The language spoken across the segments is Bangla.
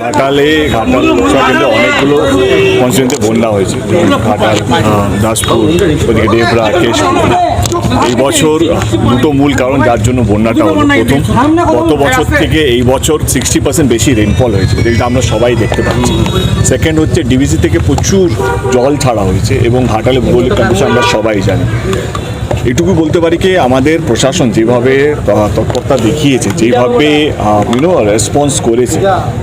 ঘাটাল লোকসভা কেন্দ্রে অনেকগুলো কনস্টিটিউয়েন্সিতে বন্যা হয়েছে, ঘাটাল, দাসপুর, ওদিকে ডেবরা, কেশপুর। এই বছর দুটো মূল কারণ যার জন্য বন্যাটা হলো। প্রথম, গত বছর থেকে এই বছর 60% বেশি রেনফল হয়েছে, যেটা আমরা সবাই দেখতে পাচ্ছি। সেকেন্ড হচ্ছে ডিভিসি থেকে প্রচুর জল ছাড়া হয়েছে এবং ঘাটালে ভৌগোলিক কন্ডিশন আমরা সবাই জানি। এটুকু বলতে পারি কি আমাদের প্রশাসন যেভাবে তৎপরতা দেখিয়েছে, যেভাবে রেসপন্স করেছে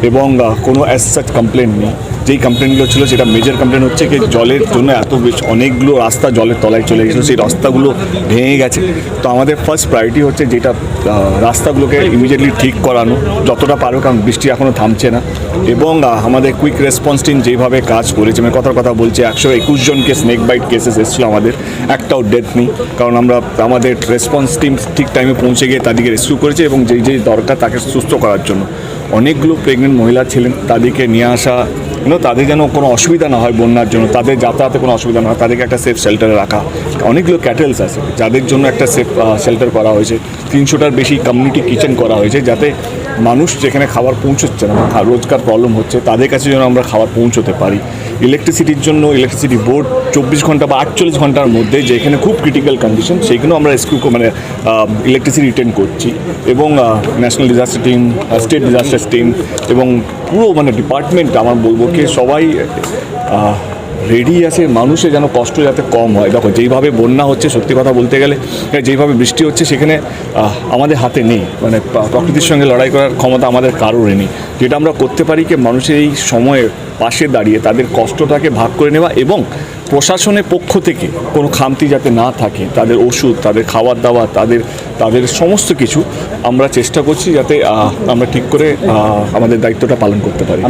এবং কোনো অ্যাজ সাচ কমপ্লেন নেই। যেই কমপ্লেনগুলো ছিল সেটা মেজর কমপ্লেন হচ্ছে কি জলের জন্য এত বেশি অনেকগুলো রাস্তা জলের তলায় চলে গেছিলো, সেই রাস্তাগুলো ভেঙে গেছে। তো আমাদের ফার্স্ট প্রায়োরিটি হচ্ছে যেটা রাস্তাগুলোকে ইমিডিয়েটলি ঠিক করানো যতটা পারো, কারণ বৃষ্টি এখনও থামছে না। এবং আমাদের কুইক রেসপন্স টিম যেভাবে কাজ করেছে, আমি কথা বলছি, 121 জনকে স্নেক বাইট কেসেস এসেছিলো আমাদের, একটাও ডেথ নেই, কারণ আমরা আমাদের রেসপন্স টিম ঠিক টাইমে পৌঁছে গিয়ে তাদেরকে রেস্কিউ করেছে এবং যেই দরকার তাকে সুস্থ করার জন্য। অনেকগুলো প্রেগনেন্ট মহিলা ছিলেন, তাদেরকে নিয়ে আসা, তাদের যেন কোনো অসুবিধা না হয় বন্যার জন্য, তাদের যাতায়াতে কোনো অসুবিধা না হয়, তাদেরকে একটা সেফ শেল্টারে রাখা। অনেকগুলো ক্যাটেলস আছে যাদের জন্য একটা সেফ শেল্টার করা হয়েছে। 300টার বেশি কমিউনিটি কিচেন করা হয়েছে, যাতে মানুষ যেখানে খাবার পৌঁছচ্ছে না, রোজকার প্রবলেম হচ্ছে, তাদের কাছে যেন আমরা খাবার পৌঁছতে পারি। ইলেকট্রিসিটির জন্য ইলেকট্রিসিটি বোর্ড 24 ঘন্টা বা 48 ঘন্টার মধ্যে যেখানে খুব ক্রিটিক্যাল কন্ডিশন সেইখানেও আমরা ইলেকট্রিসিটি রিটেন করছি। এবং national disaster team, state disaster team এবং পুরো ডিপার্টমেন্ট আমার বলবো কি সবাই রেডি আছে, মানুষের যেন কষ্ট যাতে কম হয়। দেখো যেইভাবে বন্যা হচ্ছে, সত্যি কথা বলতে গেলে যেইভাবে বৃষ্টি হচ্ছে সেখানে আমাদের হাতে নেই, প্রকৃতির সঙ্গে লড়াই করার ক্ষমতা আমাদের কারোরই নেই। যেটা আমরা করতে পারি কি মানুষের এই সময়ে পাশে দাঁড়িয়ে তাদের কষ্টটাকে ভাগ করে নেওয়া এবং প্রশাসনের পক্ষ থেকে কোনো খামতি যাতে না থাকে, তাদের ওষুধ, তাদের খাবার দাবার, তাদের সমস্ত কিছু আমরা চেষ্টা করছি যাতে আমরা ঠিক করে আমাদের দায়িত্বটা পালন করতে পারি।